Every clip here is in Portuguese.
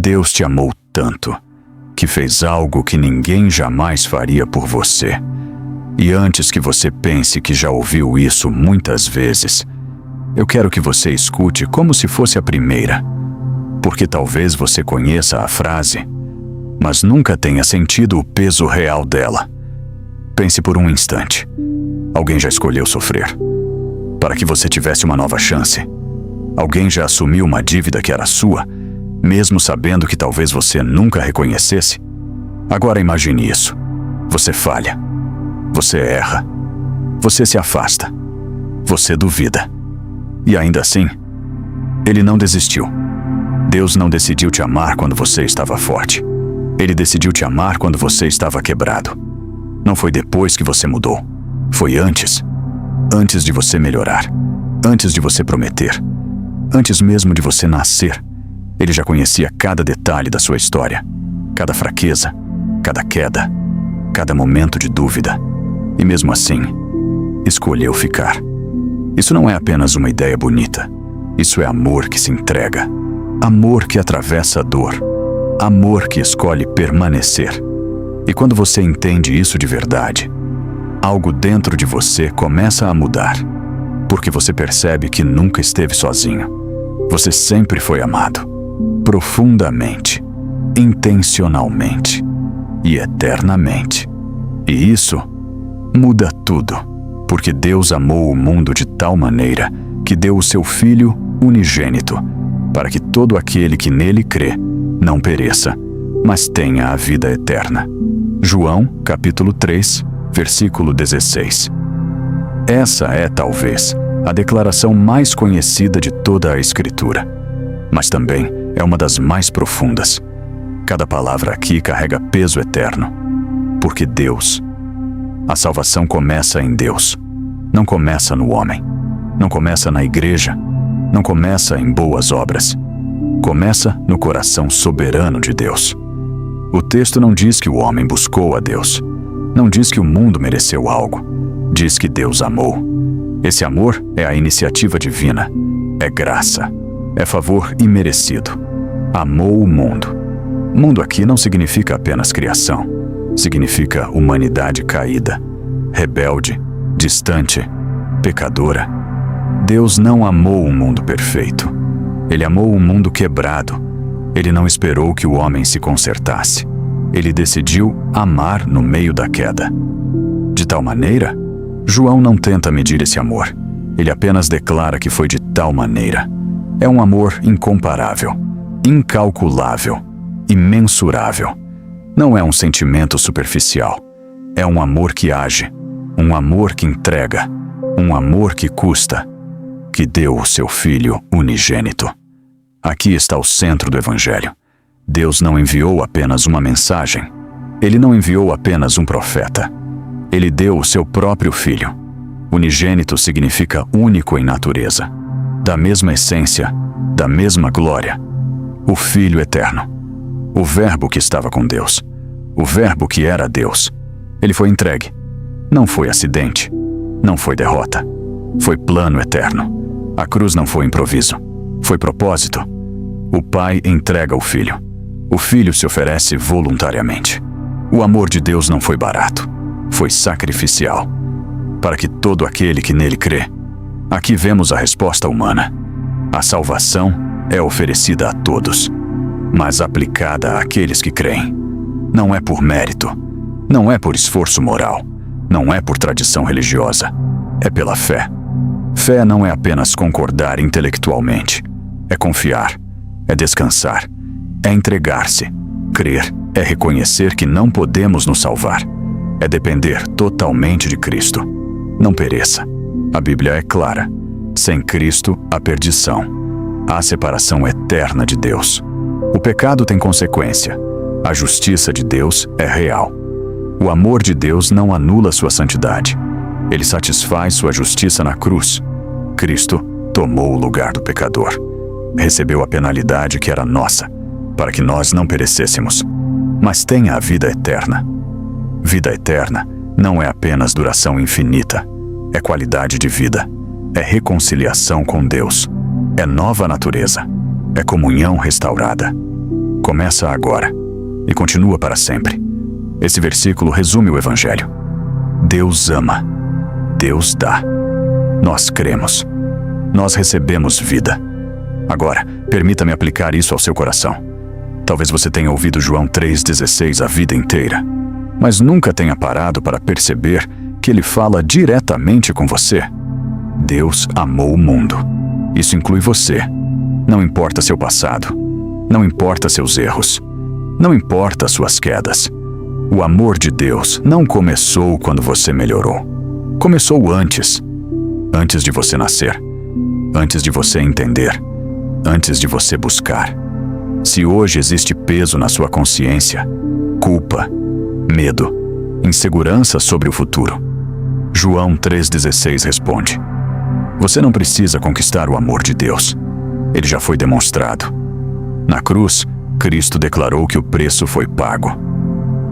Deus te amou tanto que fez algo que ninguém jamais faria por você. E antes que você pense que já ouviu isso muitas vezes, eu quero que você escute como se fosse a primeira, porque talvez você conheça a frase, mas nunca tenha sentido o peso real dela. Pense por um instante. Alguém já escolheu sofrer para que você tivesse uma nova chance. Alguém já assumiu uma dívida que era sua, mesmo sabendo que talvez você nunca reconhecesse. Agora imagine isso. Você falha. Você erra. Você se afasta. Você duvida. E ainda assim, Ele não desistiu. Deus não decidiu te amar quando você estava forte. Ele decidiu te amar quando você estava quebrado. Não foi depois que você mudou. Foi antes. Antes de você melhorar. Antes de você prometer. Antes mesmo de você nascer. Ele já conhecia cada detalhe da sua história. Cada fraqueza. Cada queda. Cada momento de dúvida. E mesmo assim, escolheu ficar. Isso não é apenas uma ideia bonita. Isso é amor que se entrega. Amor que atravessa a dor. Amor que escolhe permanecer. E quando você entende isso de verdade, algo dentro de você começa a mudar. Porque você percebe que nunca esteve sozinho. Você sempre foi amado. Profundamente. Intencionalmente. E eternamente. E isso muda tudo, porque Deus amou o mundo de tal maneira que deu o seu Filho unigênito, para que todo aquele que nele crê não pereça, mas tenha a vida eterna. João, capítulo 3, versículo 16. Essa é, talvez, a declaração mais conhecida de toda a Escritura, mas também é uma das mais profundas. Cada palavra aqui carrega peso eterno, porque Deus. A salvação começa em Deus. Não começa no homem. Não começa na igreja. Não começa em boas obras. Começa no coração soberano de Deus. O texto não diz que o homem buscou a Deus. Não diz que o mundo mereceu algo. Diz que Deus amou. Esse amor é a iniciativa divina. É graça. É favor imerecido. Amou o mundo. Mundo aqui não significa apenas criação. Significa humanidade caída, rebelde, distante, pecadora. Deus não amou um mundo perfeito. Ele amou um mundo quebrado. Ele não esperou que o homem se consertasse. Ele decidiu amar no meio da queda. De tal maneira, João não tenta medir esse amor. Ele apenas declara que foi de tal maneira. É um amor incomparável, incalculável, imensurável. Não é um sentimento superficial. É um amor que age, um amor que entrega, um amor que custa, que deu o seu Filho unigênito. Aqui está o centro do Evangelho. Deus não enviou apenas uma mensagem. Ele não enviou apenas um profeta. Ele deu o seu próprio Filho. Unigênito significa único em natureza, da mesma essência, da mesma glória. O Filho eterno. O Verbo que estava com Deus. O Verbo que era Deus. Ele foi entregue. Não foi acidente. Não foi derrota. Foi plano eterno. A cruz não foi improviso. Foi propósito. O Pai entrega o Filho. O Filho se oferece voluntariamente. O amor de Deus não foi barato. Foi sacrificial. Para que todo aquele que nele crê. Aqui vemos a resposta humana. A salvação é oferecida a todos, mas aplicada àqueles que creem. Não é por mérito, não é por esforço moral, não é por tradição religiosa, é pela fé. Fé não é apenas concordar intelectualmente, é confiar, é descansar, é entregar-se. Crer é reconhecer que não podemos nos salvar, é depender totalmente de Cristo. Não pereça. A Bíblia é clara. Sem Cristo, há perdição. Há separação eterna de Deus. O pecado tem consequência. A justiça de Deus é real. O amor de Deus não anula sua santidade. Ele satisfaz sua justiça na cruz. Cristo tomou o lugar do pecador. Recebeu a penalidade que era nossa, para que nós não perecêssemos, mas tenha a vida eterna. Vida eterna não é apenas duração infinita, é qualidade de vida, é reconciliação com Deus, é nova natureza, é comunhão restaurada. começa agora e continua para sempre. Esse versículo resume o Evangelho. Deus ama. Deus dá. Nós cremos. Nós recebemos vida. Agora, permita-me aplicar isso ao seu coração. Talvez você tenha ouvido João 3,16 a vida inteira, mas nunca tenha parado para perceber que ele fala diretamente com você. Deus amou o mundo. Isso inclui você. Não importa seu passado. Não importa seus erros. Não importa suas quedas. O amor de Deus não começou quando você melhorou. Começou antes. Antes de você nascer. Antes de você entender. Antes de você buscar. Se hoje existe peso na sua consciência, culpa, medo, insegurança sobre o futuro, João 3,16 responde: você não precisa conquistar o amor de Deus. Ele já foi demonstrado. Na cruz, Cristo declarou que o preço foi pago.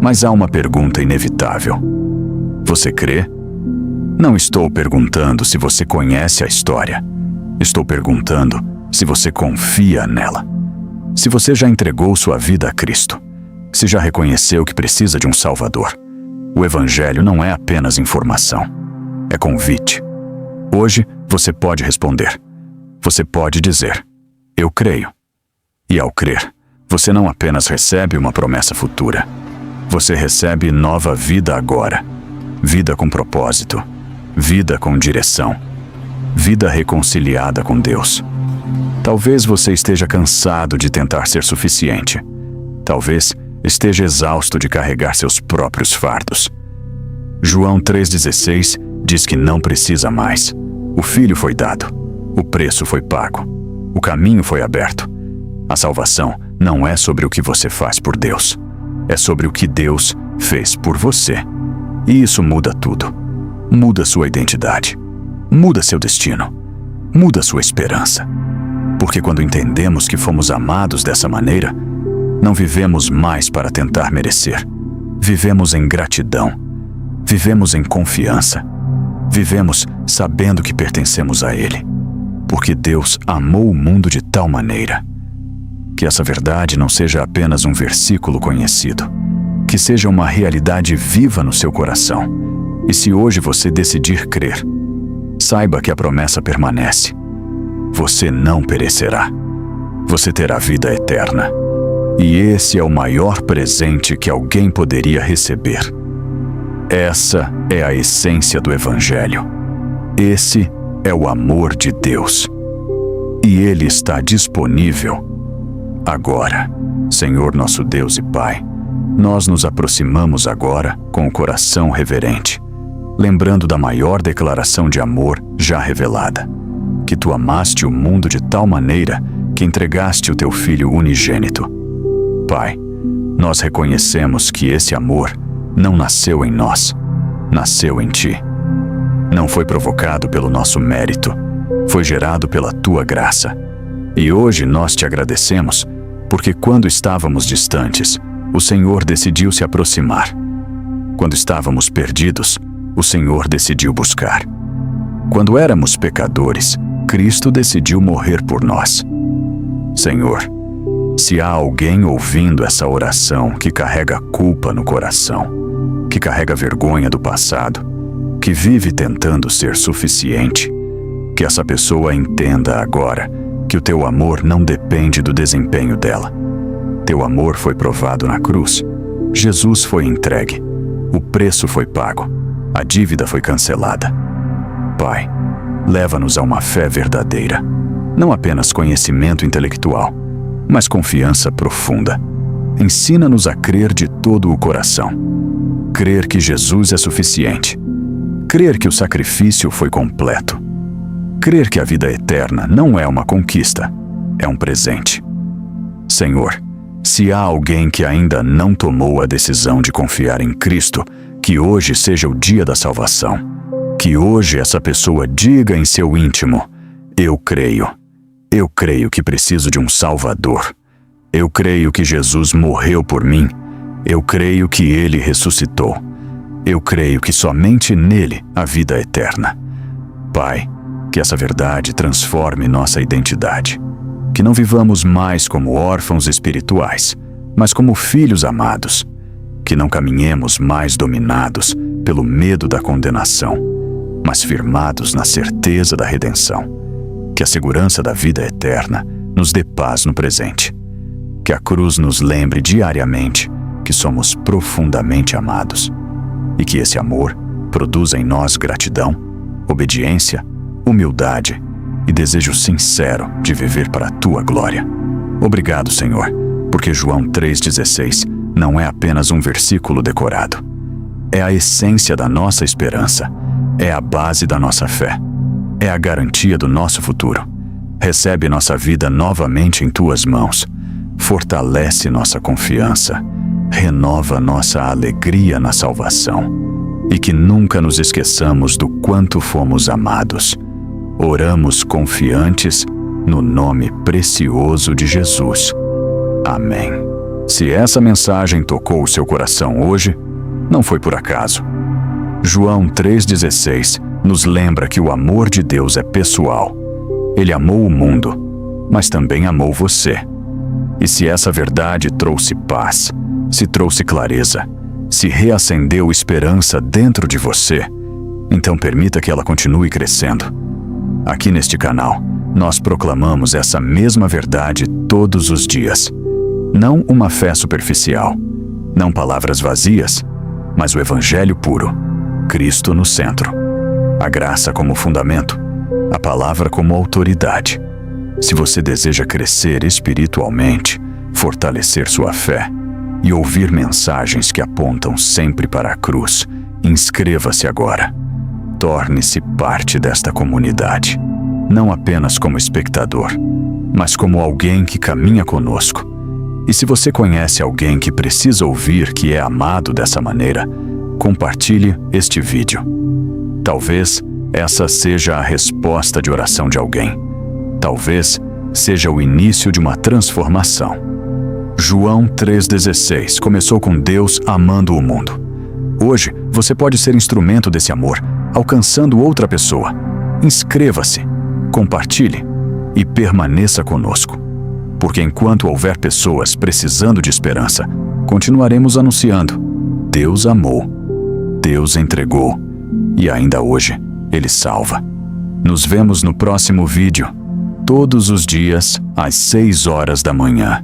Mas há uma pergunta inevitável. Você crê? Não estou perguntando se você conhece a história. Estou perguntando se você confia nela. Se você já entregou sua vida a Cristo. Se já reconheceu que precisa de um Salvador. O Evangelho não é apenas informação. É convite. Hoje, você pode responder. Você pode dizer: eu creio. E ao crer, você não apenas recebe uma promessa futura. Você recebe nova vida agora. Vida com propósito. Vida com direção. Vida reconciliada com Deus. Talvez você esteja cansado de tentar ser suficiente. Talvez esteja exausto de carregar seus próprios fardos. João 3,16 diz que não precisa mais. O Filho foi dado. O preço foi pago. O caminho foi aberto. A salvação não é sobre o que você faz por Deus. É sobre o que Deus fez por você. E isso muda tudo. Muda sua identidade. Muda seu destino. Muda sua esperança. Porque quando entendemos que fomos amados dessa maneira, não vivemos mais para tentar merecer. Vivemos em gratidão. Vivemos em confiança. Vivemos sabendo que pertencemos a Ele. Porque Deus amou o mundo de tal maneira. Que essa verdade não seja apenas um versículo conhecido. Que seja uma realidade viva no seu coração. E se hoje você decidir crer, saiba que a promessa permanece. Você não perecerá. Você terá vida eterna. E esse é o maior presente que alguém poderia receber. Essa é a essência do Evangelho. Esse é o amor de Deus. E ele está disponível agora. Senhor nosso Deus e Pai, nós nos aproximamos agora com o coração reverente, lembrando da maior declaração de amor já revelada. Que tu amaste o mundo de tal maneira que entregaste o teu Filho unigênito. Pai, nós reconhecemos que esse amor não nasceu em nós, nasceu em Ti. Não foi provocado pelo nosso mérito, foi gerado pela Tua graça. E hoje nós Te agradecemos, porque quando estávamos distantes, o Senhor decidiu se aproximar. Quando estávamos perdidos, o Senhor decidiu buscar. Quando éramos pecadores, Cristo decidiu morrer por nós. Senhor, se há alguém ouvindo essa oração que carrega culpa no coração, que carrega vergonha do passado, que vive tentando ser suficiente, que essa pessoa entenda agora que o teu amor não depende do desempenho dela. Teu amor foi provado na cruz. Jesus foi entregue. O preço foi pago. A dívida foi cancelada. Pai, leva-nos a uma fé verdadeira. Não apenas conhecimento intelectual, mas confiança profunda. Ensina-nos a crer de todo o coração. Crer que Jesus é suficiente. Crer que o sacrifício foi completo. Crer que a vida eterna não é uma conquista, é um presente. Senhor, se há alguém que ainda não tomou a decisão de confiar em Cristo, que hoje seja o dia da salvação. Que hoje essa pessoa diga em seu íntimo: eu creio que preciso de um Salvador. Eu creio que Jesus morreu por mim. Eu creio que Ele ressuscitou. Eu creio que somente nele há vida eterna. Pai, que essa verdade transforme nossa identidade. Que não vivamos mais como órfãos espirituais, mas como filhos amados, que não caminhemos mais dominados pelo medo da condenação, mas firmados na certeza da redenção. Que a segurança da vida eterna nos dê paz no presente. Que a cruz nos lembre diariamente que somos profundamente amados e que esse amor produza em nós gratidão, obediência, humildade e desejo sincero de viver para a Tua glória. Obrigado, Senhor, porque João 3,16 não é apenas um versículo decorado. É a essência da nossa esperança, é a base da nossa fé, é a garantia do nosso futuro. Recebe nossa vida novamente em Tuas mãos, fortalece nossa confiança, renova nossa alegria na salvação e que nunca nos esqueçamos do quanto fomos amados. Oramos confiantes no nome precioso de Jesus. Amém. Se essa mensagem tocou o seu coração hoje, não foi por acaso. João 3,16 nos lembra que o amor de Deus é pessoal. Ele amou o mundo, mas também amou você. E se essa verdade trouxe paz, se trouxe clareza, se reacendeu esperança dentro de você, então permita que ela continue crescendo. Aqui neste canal, nós proclamamos essa mesma verdade todos os dias. Não uma fé superficial, não palavras vazias, mas o Evangelho puro, Cristo no centro. A graça como fundamento, a palavra como autoridade. Se você deseja crescer espiritualmente, fortalecer sua fé e ouvir mensagens que apontam sempre para a cruz, inscreva-se agora. Torne-se parte desta comunidade, não apenas como espectador, mas como alguém que caminha conosco. E se você conhece alguém que precisa ouvir que é amado dessa maneira, compartilhe este vídeo. Talvez essa seja a resposta de oração de alguém. Talvez seja o início de uma transformação. João 3,16 começou com Deus amando o mundo. Hoje, você pode ser instrumento desse amor, alcançando outra pessoa. Inscreva-se, compartilhe e permaneça conosco. Porque enquanto houver pessoas precisando de esperança, continuaremos anunciando: Deus amou, Deus entregou e ainda hoje Ele salva. Nos vemos no próximo vídeo, todos os dias às 6 horas da manhã.